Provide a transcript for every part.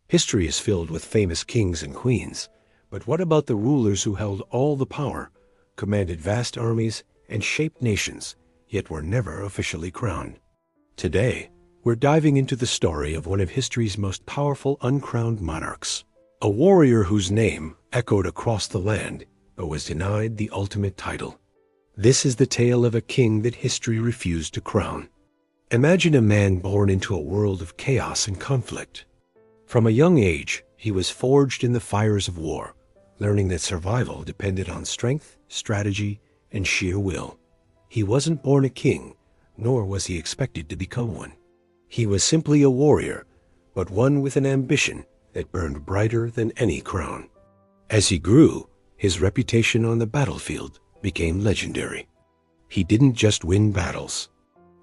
History is filled with famous kings and queens, but what about the rulers who held all the power, commanded vast armies, and shaped nations, yet were never officially crowned? Today, we're diving into the story of one of history's most powerful uncrowned monarchs, a warrior whose name echoed across the land, but was denied the ultimate title. This is the tale of a king that history refused to crown. Imagine a man born into a world of chaos and conflict. From a young age, he was forged in the fires of war, learning that survival depended on strength, strategy, and sheer will. He wasn't born a king, nor was he expected to become one. He was simply a warrior, but one with an ambition that burned brighter than any crown. As he grew, his reputation on the battlefield became legendary. He didn't just win battles.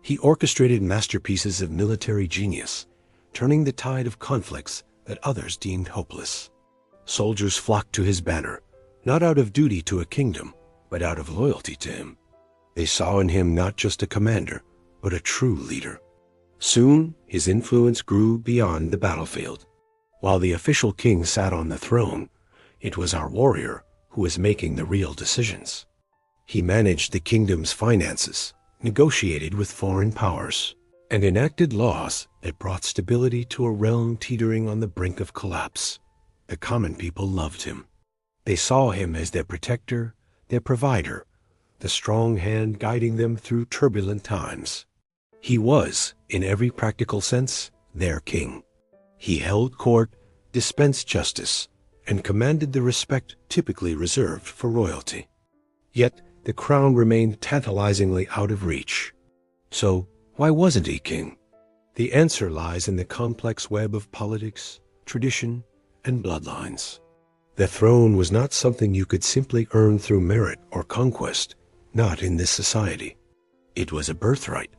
He orchestrated masterpieces of military genius, turning the tide of conflicts that others deemed hopeless. Soldiers flocked to his banner, not out of duty to a kingdom, but out of loyalty to him. They saw in him not just a commander, but a true leader. Soon, his influence grew beyond the battlefield. While the official king sat on the throne, it was our warrior who was making the real decisions. He managed the kingdom's finances, negotiated with foreign powers, and enacted laws that brought stability to a realm teetering on the brink of collapse. The common people loved him. They saw him as their protector, their provider, the strong hand guiding them through turbulent times. He was, in every practical sense, their king. He held court, dispensed justice, and commanded the respect typically reserved for royalty. Yet, the crown remained tantalizingly out of reach. So, why wasn't he king? The answer lies in the complex web of politics, tradition, and bloodlines. The throne was not something you could simply earn through merit or conquest, not in this society. It was a birthright,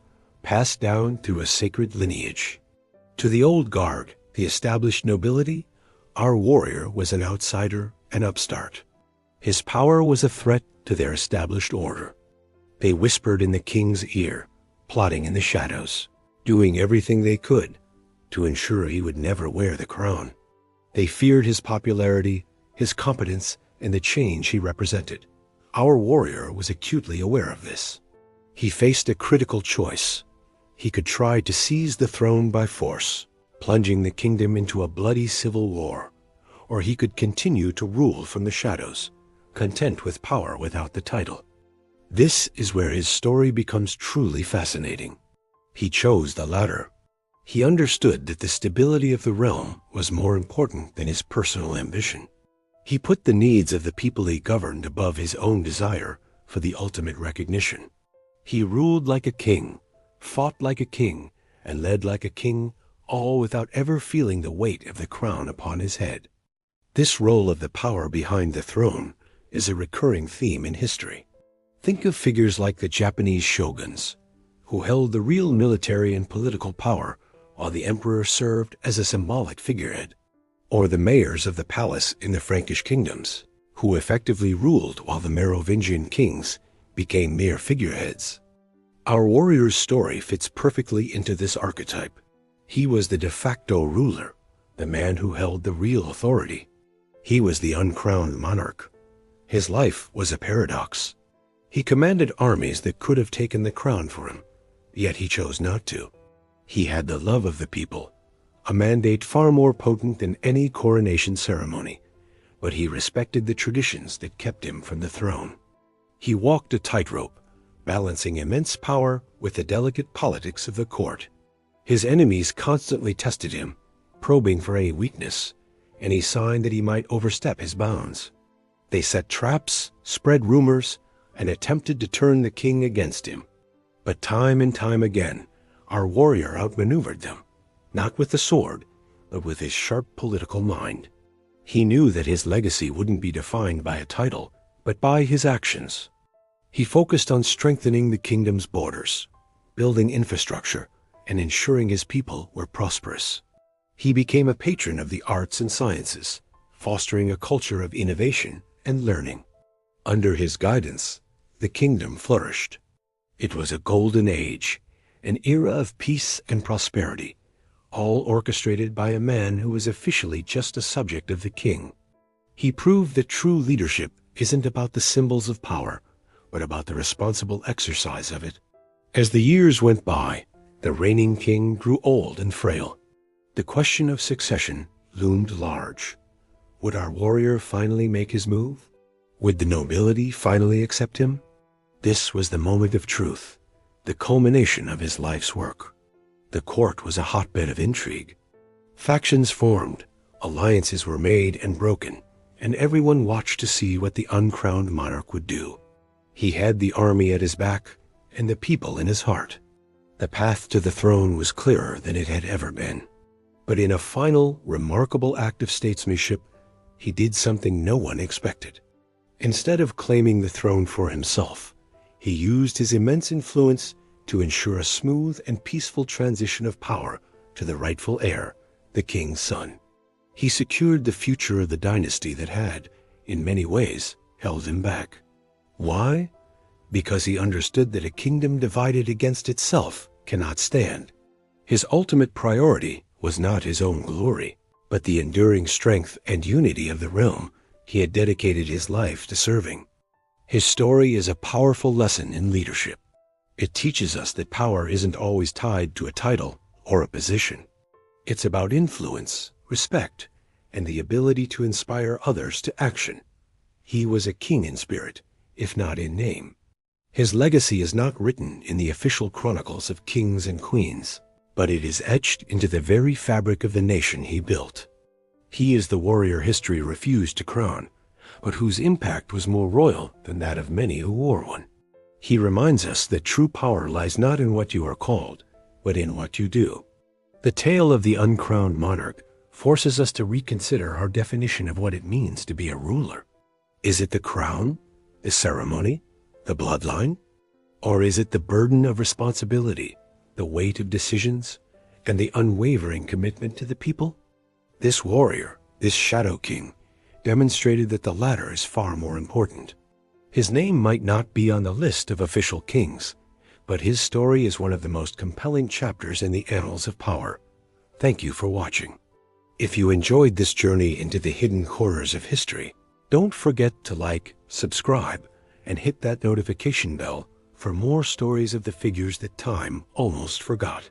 passed down through a sacred lineage. To the old guard, the established nobility, our warrior was an outsider, an upstart. His power was a threat to their established order. They whispered in the king's ear, plotting in the shadows, doing everything they could to ensure he would never wear the crown. They feared his popularity, his competence, and the change he represented. Our warrior was acutely aware of this. He faced a critical choice. He could try to seize the throne by force, plunging the kingdom into a bloody civil war, or he could continue to rule from the shadows, content with power without the title. This is where his story becomes truly fascinating. He chose the latter. He understood that the stability of the realm was more important than his personal ambition. He put the needs of the people he governed above his own desire for the ultimate recognition. He ruled like a king, fought like a king, and led like a king, all without ever feeling the weight of the crown upon his head. This role of the power behind the throne is a recurring theme in history. Think of figures like the Japanese shoguns, who held the real military and political power while the emperor served as a symbolic figurehead, or the mayors of the palace in the Frankish kingdoms, who effectively ruled while the Merovingian kings became mere figureheads. Our warrior's story fits perfectly into this archetype. He was the de facto ruler, the man who held the real authority. He was the uncrowned monarch. His life was a paradox. He commanded armies that could have taken the crown for him, yet he chose not to. He had the love of the people, a mandate far more potent than any coronation ceremony, but he respected the traditions that kept him from the throne. He walked a tightrope, balancing immense power with the delicate politics of the court. His enemies constantly tested him, probing for any weakness, any sign that he might overstep his bounds. They set traps, spread rumors, and attempted to turn the king against him. But time and time again, our warrior outmaneuvered them, not with the sword, but with his sharp political mind. He knew that his legacy wouldn't be defined by a title, but by his actions. He focused on strengthening the kingdom's borders, building infrastructure, and ensuring his people were prosperous. He became a patron of the arts and sciences, fostering a culture of innovation and learning. Under his guidance, the kingdom flourished. It was a golden age, an era of peace and prosperity, all orchestrated by a man who was officially just a subject of the king. He proved that true leadership isn't about the symbols of power, but about the responsible exercise of it. As the years went by, the reigning king grew old and frail. The question of succession loomed large. Would our warrior finally make his move? Would the nobility finally accept him? This was the moment of truth, the culmination of his life's work. The court was a hotbed of intrigue. Factions formed, alliances were made and broken, and everyone watched to see what the uncrowned monarch would do. He had the army at his back and the people in his heart. The path to the throne was clearer than it had ever been. But in a final, remarkable act of statesmanship, he did something no one expected. Instead of claiming the throne for himself, he used his immense influence to ensure a smooth and peaceful transition of power to the rightful heir, the king's son. He secured the future of the dynasty that had, in many ways, held him back. Why? Because he understood that a kingdom divided against itself cannot stand. His ultimate priority was not his own glory, but the enduring strength and unity of the realm he had dedicated his life to serving. His story is a powerful lesson in leadership. It teaches us that power isn't always tied to a title or a position. It's about influence, respect, and the ability to inspire others to action. He was a king in spirit, if not in name. His legacy is not written in the official chronicles of kings and queens, but it is etched into the very fabric of the nation he built. He is the warrior history refused to crown, but whose impact was more royal than that of many who wore one. He reminds us that true power lies not in what you are called, but in what you do. The tale of the uncrowned monarch forces us to reconsider our definition of what it means to be a ruler. Is it the crown, the ceremony, the bloodline? Or is it the burden of responsibility, the weight of decisions, and the unwavering commitment to the people? This warrior, this shadow king, demonstrated that the latter is far more important. His name might not be on the list of official kings, but his story is one of the most compelling chapters in the annals of power. Thank you for watching. If you enjoyed this journey into the hidden corners of history, don't forget to like, subscribe, and hit that notification bell for more stories of the figures that time almost forgot.